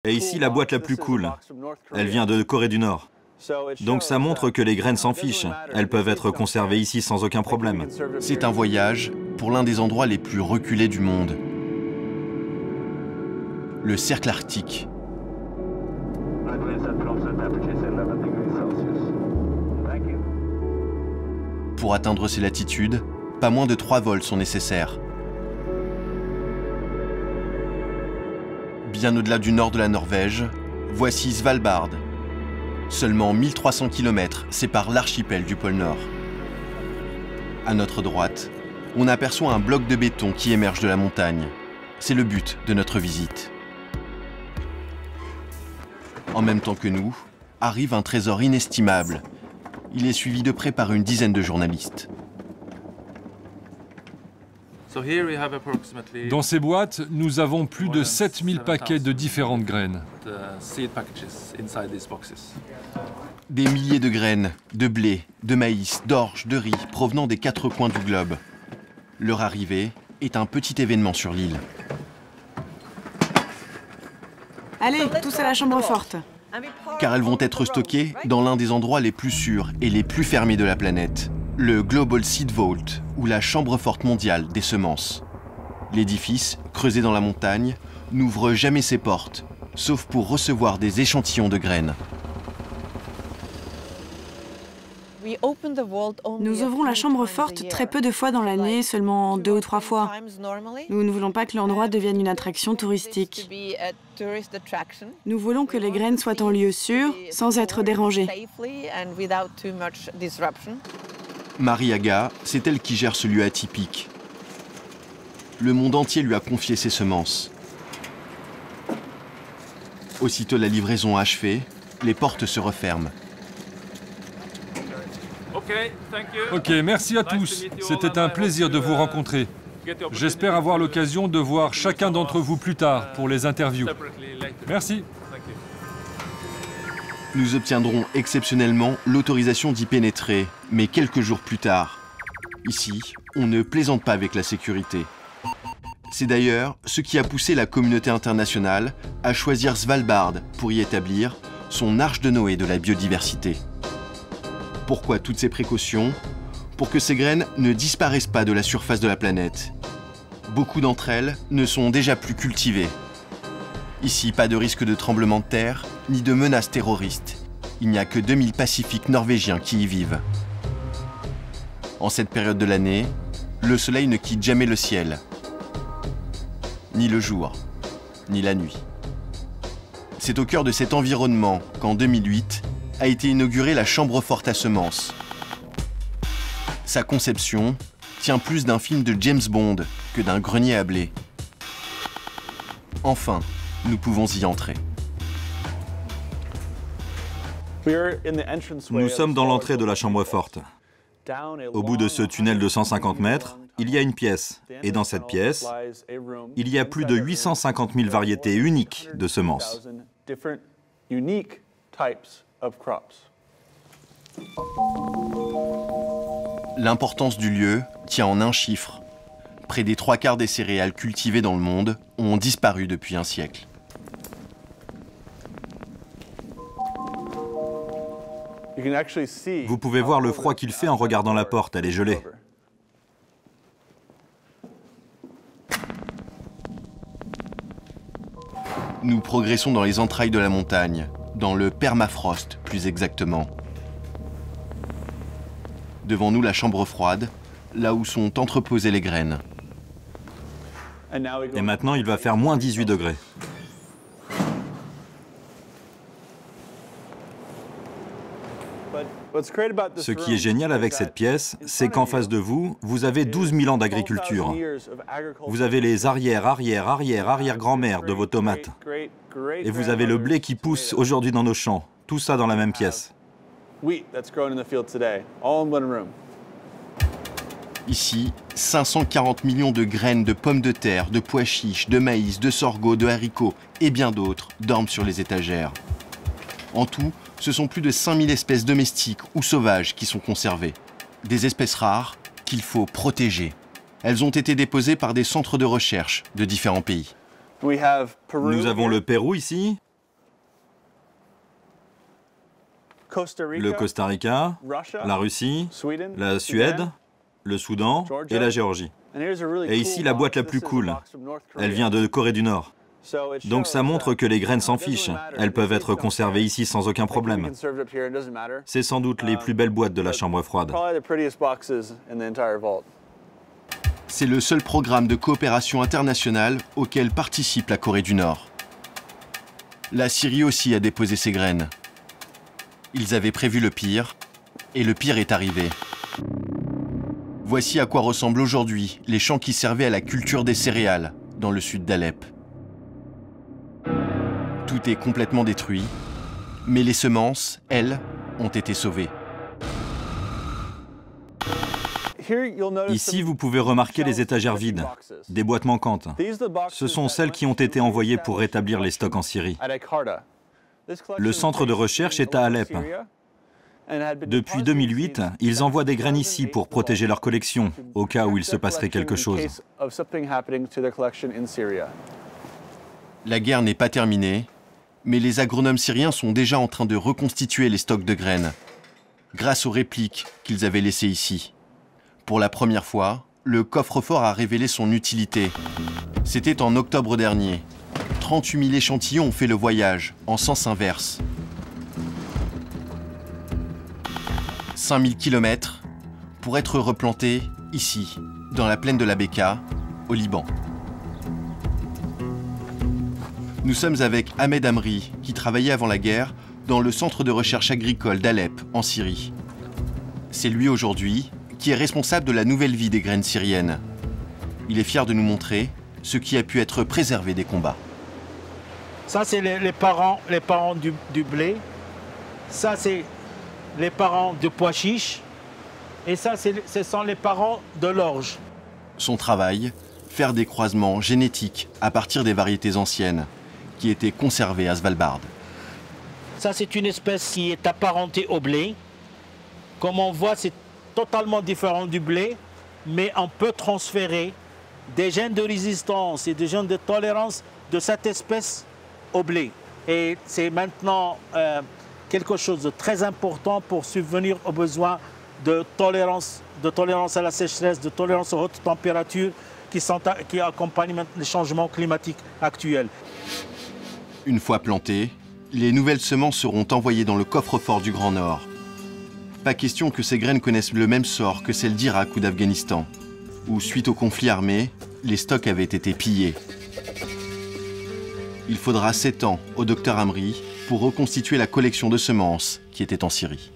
Et ici, la boîte la plus cool. Elle vient de Corée du Nord. Donc ça montre que les graines s'en fichent. Elles peuvent être conservées ici sans aucun problème. C'est un voyage pour l'un des endroits les plus reculés du monde. Le cercle arctique. Pour atteindre ces latitudes, pas moins de 3 vols sont nécessaires. Bien au-delà du nord de la Norvège, voici Svalbard. Seulement 1300 km séparent l'archipel du pôle Nord. À notre droite, on aperçoit un bloc de béton qui émerge de la montagne. C'est le but de notre visite. En même temps que nous, arrive un trésor inestimable. Il est suivi de près par une dizaine de journalistes. Dans ces boîtes, nous avons plus de 7000 paquets de différentes graines. Des milliers de graines, de blé, de maïs, d'orge, de riz, provenant des 4 coins du globe. Leur arrivée est un petit événement sur l'île. Allez, tous à la chambre forte. Car elles vont être stockées dans l'un des endroits les plus sûrs et les plus fermés de la planète. Le Global Seed Vault, ou la chambre forte mondiale des semences. L'édifice, creusé dans la montagne, n'ouvre jamais ses portes, sauf pour recevoir des échantillons de graines. Nous ouvrons la chambre forte très peu de fois dans l'année, seulement 2 ou 3 fois. Nous ne voulons pas que l'endroit devienne une attraction touristique. Nous voulons que les graines soient en lieu sûr, sans être dérangées. Marie Aga, c'est elle qui gère ce lieu atypique. Le monde entier lui a confié ses semences. Aussitôt la livraison achevée, les portes se referment. Ok, merci à tous. C'était un plaisir de vous rencontrer. J'espère avoir l'occasion de voir chacun d'entre vous plus tard pour les interviews. Merci. Nous obtiendrons exceptionnellement l'autorisation d'y pénétrer, mais quelques jours plus tard. Ici, on ne plaisante pas avec la sécurité. C'est d'ailleurs ce qui a poussé la communauté internationale à choisir Svalbard pour y établir son arche de Noé de la biodiversité. Pourquoi toutes ces précautions? Pour que ces graines ne disparaissent pas de la surface de la planète. Beaucoup d'entre elles ne sont déjà plus cultivées. Ici, pas de risque de tremblement de terre, ni de menaces terroristes. Il n'y a que 2000 Pacifiques norvégiens qui y vivent. En cette période de l'année, le soleil ne quitte jamais le ciel. Ni le jour, ni la nuit. C'est au cœur de cet environnement qu'en 2008 a été inaugurée la chambre forte à semences. Sa conception tient plus d'un film de James Bond que d'un grenier à blé. Enfin, nous pouvons y entrer. Nous sommes dans l'entrée de la chambre forte. Au bout de ce tunnel de 150 mètres, il y a une pièce. Et dans cette pièce, il y a plus de 850 000 variétés uniques de semences. L'importance du lieu tient en un chiffre. Près des 3/4 des céréales cultivées dans le monde ont disparu depuis un siècle. Vous pouvez voir le froid qu'il fait en regardant la porte, elle est gelée. Nous progressons dans les entrailles de la montagne, dans le permafrost plus exactement. Devant nous, la chambre froide, là où sont entreposées les graines. Et maintenant, il va faire moins 18 degrés. Ce qui est génial avec cette pièce, c'est qu'en face de vous, vous avez 12 000 ans d'agriculture. Vous avez les arrière-grand-mères de vos tomates. Et vous avez le blé qui pousse aujourd'hui dans nos champs. Tout ça dans la même pièce. Ici, 540 millions de graines de pommes de terre, de pois chiches, de maïs, de sorgho, de haricots et bien d'autres dorment sur les étagères. En tout, ce sont plus de 5000 espèces domestiques ou sauvages qui sont conservées. Des espèces rares qu'il faut protéger. Elles ont été déposées par des centres de recherche de différents pays. Nous avons le Pérou ici, le Costa Rica, la Russie, la Suède, le Soudan et la Géorgie. Et ici, la boîte la plus cool, elle vient de Corée du Nord. Donc ça montre que les graines s'en fichent. Elles peuvent être conservées ici sans aucun problème. C'est sans doute les plus belles boîtes de la chambre froide. C'est le seul programme de coopération internationale auquel participe la Corée du Nord. La Syrie aussi a déposé ses graines. Ils avaient prévu le pire, et le pire est arrivé. Voici à quoi ressemblent aujourd'hui les champs qui servaient à la culture des céréales dans le sud d'Alep. Tout est complètement détruit, mais les semences, elles, ont été sauvées. Ici, vous pouvez remarquer les étagères vides, des boîtes manquantes. Ce sont celles qui ont été envoyées pour rétablir les stocks en Syrie. Le centre de recherche est à Alep. Depuis 2008, ils envoient des graines ici pour protéger leur collection, au cas où il se passerait quelque chose. La guerre n'est pas terminée, mais les agronomes syriens sont déjà en train de reconstituer les stocks de graines, grâce aux répliques qu'ils avaient laissées ici. Pour la première fois, le coffre-fort a révélé son utilité. C'était en octobre dernier. 38 000 échantillons ont fait le voyage, en sens inverse. 5 000 km pour être replantés ici, dans la plaine de la Bekaa, au Liban. Nous sommes avec Ahmed Amri, qui travaillait avant la guerre dans le centre de recherche agricole d'Alep, en Syrie. C'est lui aujourd'hui qui est responsable de la nouvelle vie des graines syriennes. Il est fier de nous montrer ce qui a pu être préservé des combats. Ça, c'est les parents du blé. Ça, c'est les parents du pois chiche. Et ça, ce sont les parents de l'orge. Son travail, faire des croisements génétiques à partir des variétés anciennes qui étaient conservées à Svalbard. Ça, c'est une espèce qui est apparentée au blé. Comme on voit, c'est totalement différent du blé, mais on peut transférer des gènes de résistance et des gènes de tolérance de cette espèce au blé. Et c'est maintenant quelque chose de très important pour subvenir aux besoins de tolérance à la sécheresse, de tolérance aux hautes températures qui accompagnent les changements climatiques actuels. Une fois plantées, les nouvelles semences seront envoyées dans le coffre-fort du Grand Nord. Pas question que ces graines connaissent le même sort que celles d'Irak ou d'Afghanistan, où, suite au conflit armé, les stocks avaient été pillés. Il faudra 7 ans au docteur Amri pour reconstituer la collection de semences qui était en Syrie.